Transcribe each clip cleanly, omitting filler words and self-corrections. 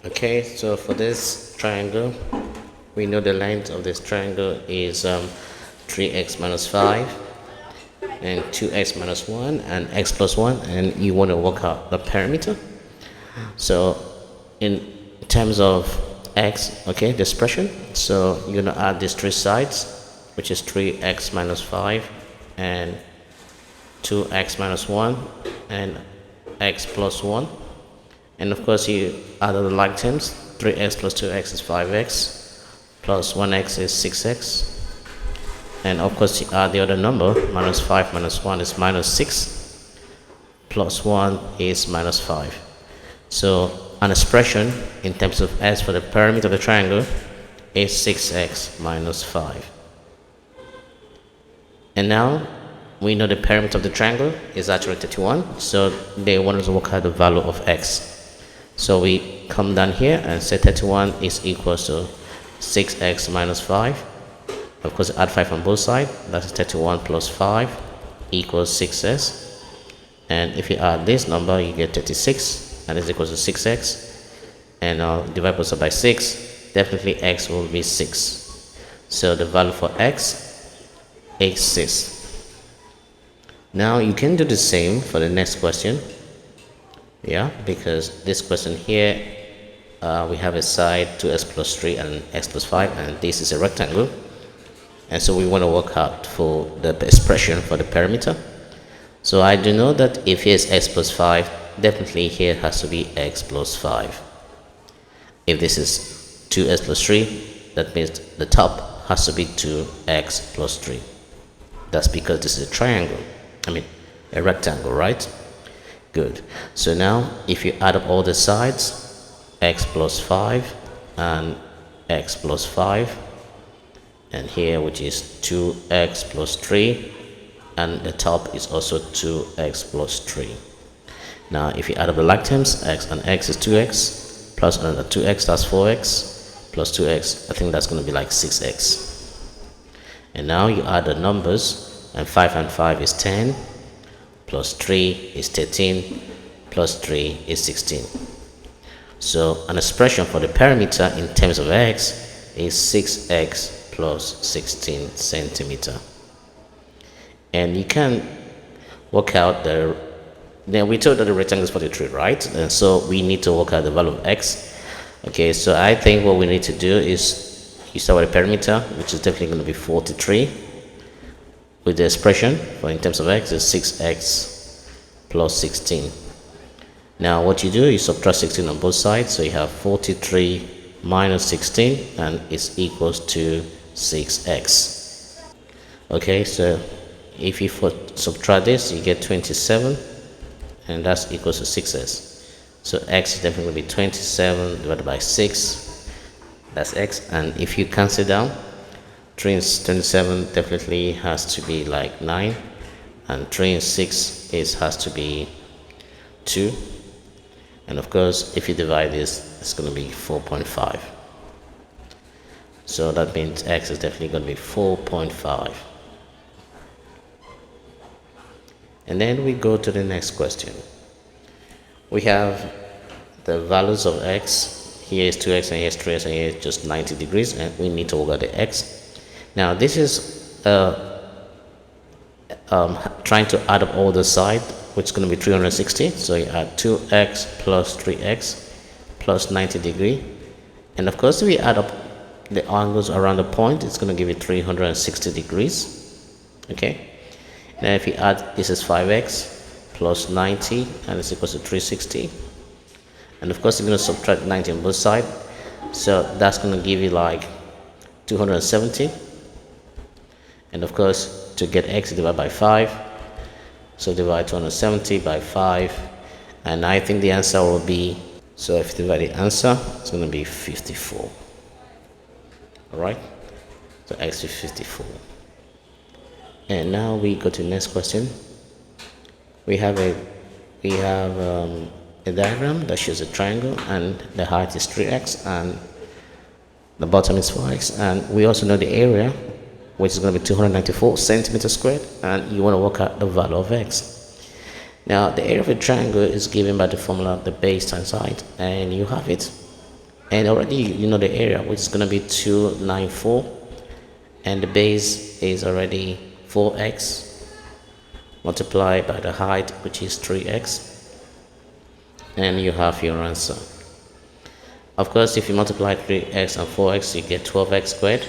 Okay, so for this triangle, we know the length of this triangle is 3x minus 5 and 2x minus 1 and x plus 1, and you want to work out the perimeter. So in terms of x, okay, the expression, so you're going to add these three sides, which is 3x minus 5 and 2x minus 1 and x plus 1. And of course you add all the like terms. 3x plus 2x is 5x plus 1x is 6x, and of course you add the other number. Minus 5 minus 1 is minus 6 plus 1 is minus 5. So an expression in terms of s for the perimeter of the triangle is 6x minus 5. And now we know the perimeter of the triangle is actually 31, so they want us to work out the value of x. So we come down here and say 31 is equal to 6x minus 5. Of course, add 5 on both sides. That's 31 plus 5 equals 6s. And if you add this number, you get 36, and this equals to 6x. And divide both sides by 6. Definitely x will be 6. So the value for x is 6. Now you can do the same for the next question. Yeah, because this question here, we have a side 2x plus 3 and x plus 5, and this is a rectangle, and so we want to work out for the expression for the perimeter. So I do know that if here's x plus 5, definitely here has to be x plus 5. If this is 2x plus 3, that means the top has to be 2x plus 3. That's because this is a triangle, a rectangle, right? Good. So now if you add up all the sides, x plus 5 and x plus 5, and here which is 2x plus 3, and the top is also 2x plus 3. Now if you add up the like terms, x and x is 2x plus another 2x, that's 4x plus 2x, I think that's going to be like 6x. And now you add the numbers, and 5 and 5 is 10 plus 3 is 13 plus 3 is 16. So an expression for the perimeter in terms of x is 6x plus 16 centimeter. And you can work out then we told that the rectangle is 43, right? And so we need to work out the value of x. Okay, so I think what we need to do is you start with the perimeter, which is definitely going to be 43. With the expression for in terms of x is 6x plus 16. Now what you do, you subtract 16 on both sides, so you have 43 minus 16, and it's equals to 6x. Okay, so if you subtract this, you get 27, and that's equals to 6s. So x is definitely going to be 27 divided by 6. That's x, and if you cancel down, 3 and 27 definitely has to be like 9, and 3 and 6 has to be 2, and of course if you divide this, it's going to be 4.5. So that means x is definitely going to be 4.5. And then we go to the next question. We have the values of x. Here is 2x, and here is 3x, and here is just 90 degrees, and we need to work out the x. Now this is trying to add up all the sides, which is going to be 360. So you add 2x plus 3x plus 90 degree, and of course if we add up the angles around the point, it's going to give you 360 degrees. Okay, now if you add, this is 5x plus 90, and it's equals to 360, and of course you're going to subtract 90 on both sides, so that's going to give you like 270. And of course, to get x, divide by 5. So divide 270 by 5. And I think the answer will be, so if you divide the answer, it's going to be 54. Alright? So x is 54. And now we go to the next question. We have a diagram that shows a triangle, and the height is 3x and the bottom is 4x. And we also know the area, which is going to be 294 centimeters squared, and you want to work out the value of x. Now the area of a triangle is given by the formula the base times height, and you have it. And already you know the area, which is going to be 294, and the base is already 4x multiplied by the height, which is 3x, and you have your answer. Of course, if you multiply 3x and 4x, you get 12x squared,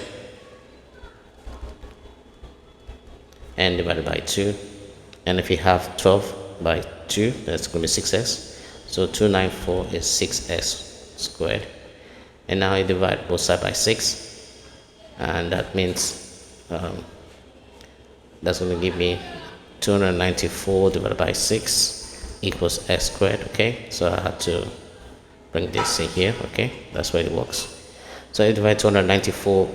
and divided by 2. And if you have 12 by 2, that's going to be 6x. So 294 is 6x squared. And now you divide both sides by 6, and that means that's going to give me 294 divided by 6 equals x squared. Okay, so I had to bring this in here. Okay, that's why it works. So you divide 294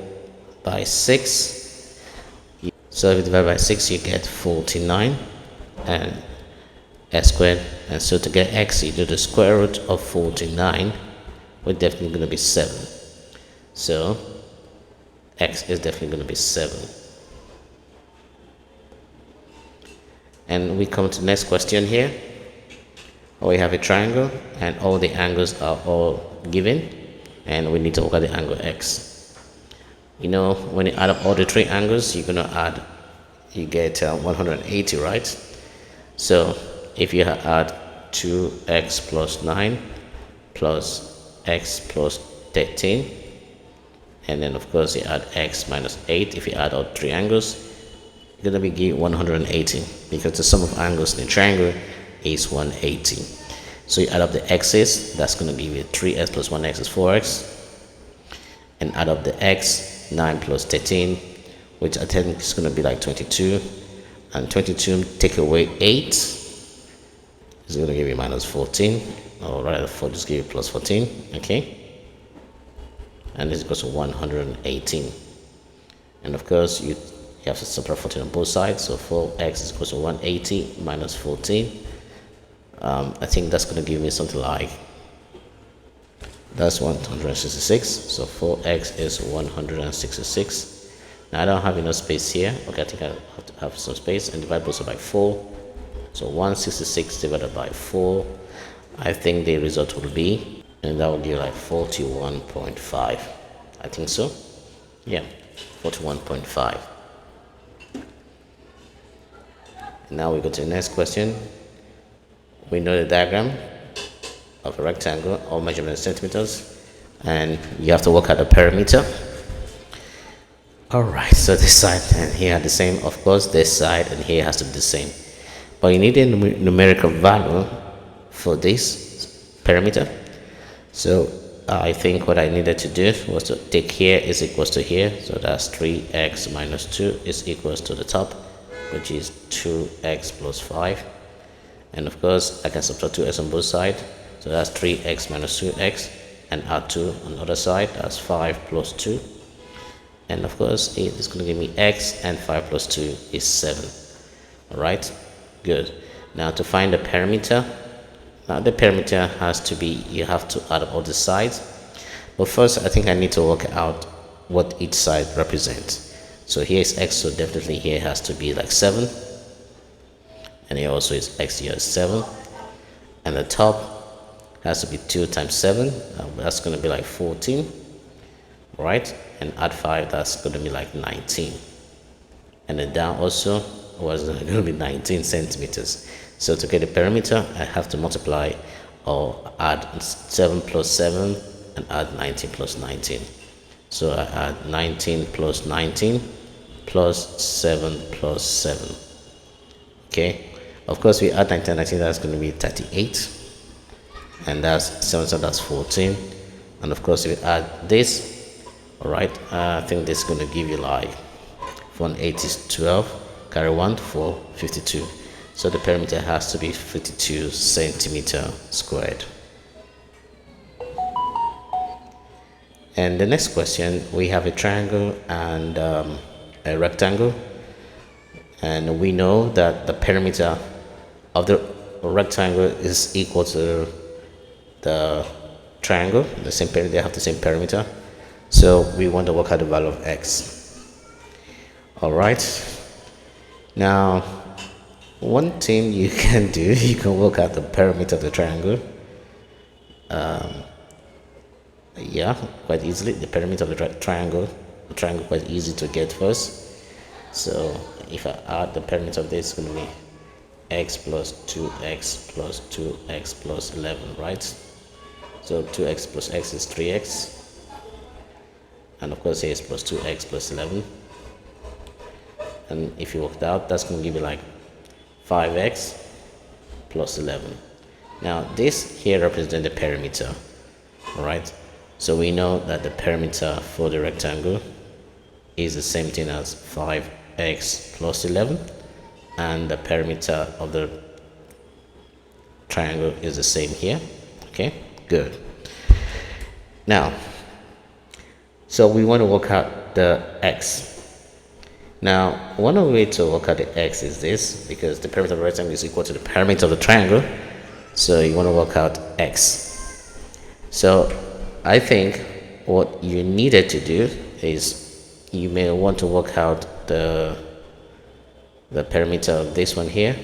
by 6. So if you divide by 6, you get 49 and x squared. And so to get x, you do the square root of 49, which is definitely going to be 7. So x is definitely going to be 7. And we come to the next question here. We have a triangle and all the angles are all given, and we need to work out the angle x. You know, when you add up all the three angles, you're going to add, you get 180, right? So if you add 2x plus 9 plus x plus 13, and then of course you add x minus 8, if you add all three angles, you're going to be 180, because the sum of angles in a triangle is 180. So you add up the x's, that's going to give you 3x plus 1x is 4x, and add up the x, 9 plus 13, which I think is going to be like 22, and 22 take away 8 is going to give you minus 14, or rather 4 just give you plus 14. Okay, and this goes to 118, and of course you have to subtract 14 on both sides, so 4x is equal to 180 minus 14. I think that's going to give me something like, that's 166, so 4x is 166. Now I don't have enough space here. Okay, I think I have to have some space, and divide both sides by 4. So 166 divided by 4, I think the result will be, and that will give like 41.5. I think so. Yeah, 41.5. Now we go to the next question. We know the diagram of a rectangle, all measurement in centimeters, and you have to work out the perimeter. Alright, so this side and here are the same. Of course, this side and here has to be the same. But you need a numerical value for this perimeter. So I think what I needed to do was to take here is equals to here. So that's 3x minus 2 is equals to the top, which is 2x plus 5. And of course, I can subtract 2x on both sides. So that's 3x minus 2x, and add 2 on the other side. That's 5 plus 2. And of course, it is going to give me x, and 5 plus 2 is 7. Alright, good. Now to find the perimeter, now the perimeter has to be, you have to add up all the sides. But first, I think I need to work out what each side represents. So here is x, so definitely here has to be like 7. And here also is x, here is 7. And the top has to be 2 times 7. That's going to be like 14. Right? And add 5, that's going to be like 19. And then down also was going to be 19 centimeters. So to get the perimeter, I have to multiply or add 7 plus 7 and add 19 plus 19. So I add 19 plus 19 plus 7 plus 7. Okay. Of course, we add 19, that's going to be 38. And that's 7, so that's 14. And of course, if we add this, alright, I think this is going to give you like 180 is 12, carry 1, 4, 52. So the perimeter has to be 52 centimeter squared. And the next question, we have a triangle and a rectangle. And we know that the perimeter of the rectangle is equal to the triangle. The same perimeter, they have the same perimeter. So we want to work out the value of x. Alright. Now, one thing you can do, you can work out the perimeter of the triangle. Yeah, quite easily. The perimeter of the triangle, quite easy to get first. So if I add the perimeter of this, it's going to be x plus 2x plus 2x plus 11, right? So 2x plus x is 3x, and of course here is plus 2x plus 11. And if you work it out, that's going to give you like 5x plus 11. Now this here represents the perimeter, all right? So we know that the perimeter for the rectangle is the same thing as 5x plus 11, and the perimeter of the triangle is the same here. Okay, good. Now, so we want to work out the x. Now, one of the ways to work out the x is this, because the perimeter of the rectangle is equal to the perimeter of the triangle. So you want to work out x. So I think what you needed to do is you may want to work out the perimeter of this one here,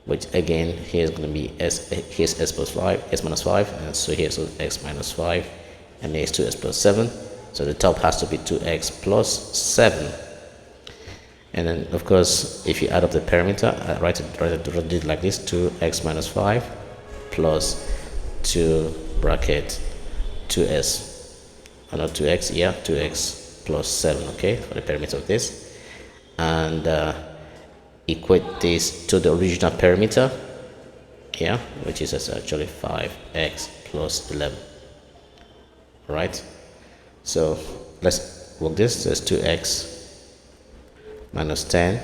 which again here is going to be here's s plus 5, s minus 5, and so here's x minus 5, and here's 2x plus 7. So the top has to be 2x plus 7. And then, of course, if you add up the perimeter, write it like this: 2x minus 5 plus 2 bracket 2s, not 2x, yeah, 2x plus 7, okay, for the perimeter of this. And equate this to the original perimeter, yeah, which is actually 5x plus 11, right? So let's work this. There's 2x minus 10,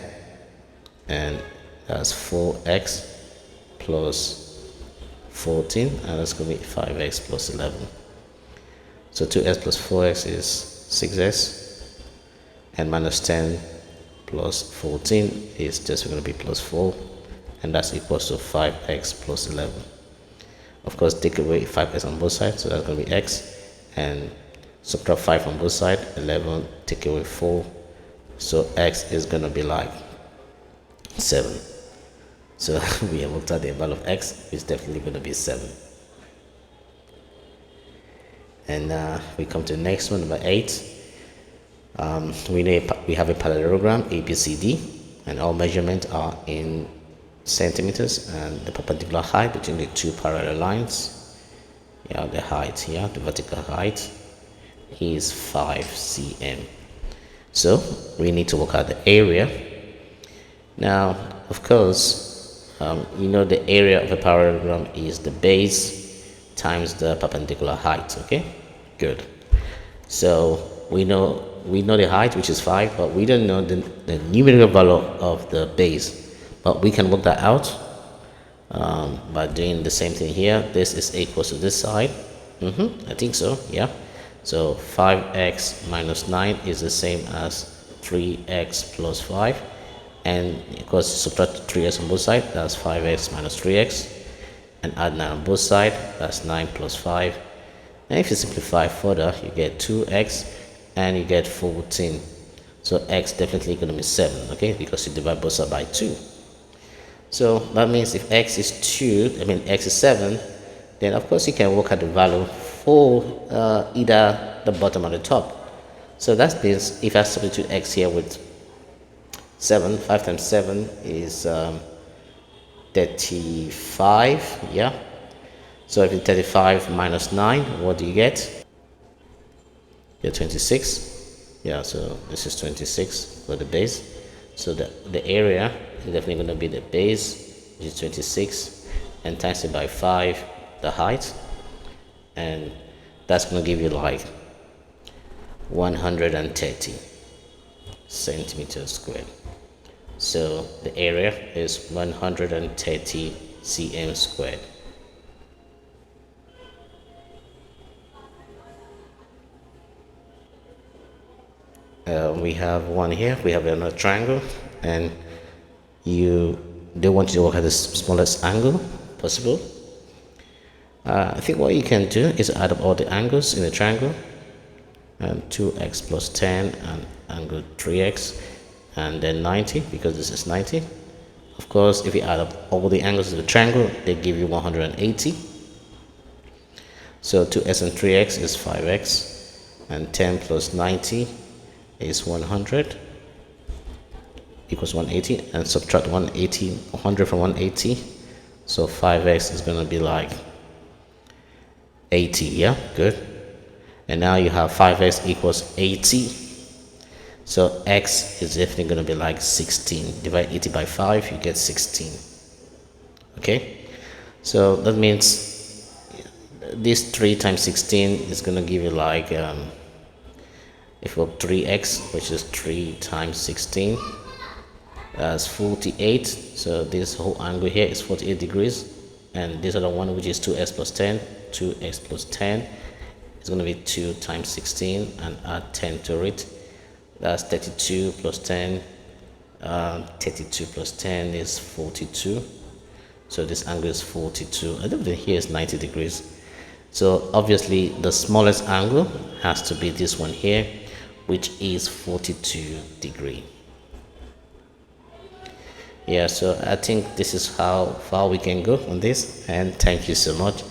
and that's 4x plus 14, and that's going to be 5x plus 11. So 2x plus 4x is 6x, and minus 10 plus 14 is just going to be plus 4, and that's equals to 5x plus 11. Of course, take away 5x on both sides, so that's going to be x, and subtract 5 on both sides, 11, take away 4, so x is going to be like 7. So we have looked at the value of x, is definitely going to be 7. And we come to the next one, number 8. We have a parallelogram ABCD, and all measurements are in centimeters, and the perpendicular height between the two parallel lines, yeah, the height here, the vertical height is 5 cm. So we need to work out the area. Now, of course, you know the area of a parallelogram is the base times the perpendicular height. Okay, good. So we know the height, which is 5, but we don't know the numerical value of the base. But we can work that out by doing the same thing here. This is equal to this side. I think so, yeah. So 5x minus 9 is the same as 3x plus 5. And of course, subtract 3x on both sides, that's 5x minus 3x. And add 9 on both sides, that's 9 plus 5. And if you simplify further, you get 2x and you get 14. So x definitely going to be 7, okay, because you divide both sides by 2. So that means if x is 7, then of course you can work out the value for either the bottom or the top. So that means if I substitute x here with 7, 5 times 7 is 35, yeah. So if it's 35 minus 9, what do you get? You get 26. Yeah, so this is 26 for the base. So the area is definitely going to be the base, which is 26, and times it by 5, the height, and that's going to give you like 130 centimeters squared. So the area is 130 cm squared. We have one here. We have another triangle, and they want you to work at the smallest angle possible. I think what you can do is add up all the angles in the triangle, and 2x plus 10 and angle 3x, and then 90, because this is 90. Of course, if you add up all the angles of the triangle, they give you 180. So 2x and 3x is 5x, and 10 plus 90 is 100 equals 180, and subtract 100 from 180. So 5x is going to be like 80. Yeah, good. And now you have 5x equals 80. So x is definitely going to be like 16. Divide 80 by 5, you get 16. Okay, so that means this 3 times 16 is going to give you like if you 3x, which is 3 times 16, that's 48. So this whole angle here is 48 degrees, and this other one, which is 2x plus 10, 2x plus 10 is going to be 2 times 16, and add 10 to it. That's 32 plus 10. 32 plus 10 is 42. So this angle is 42. I don't think here is 90 degrees. So obviously the smallest angle has to be this one here, which is 42 degree. Yeah, so I think this is how far we can go on this, and thank you so much.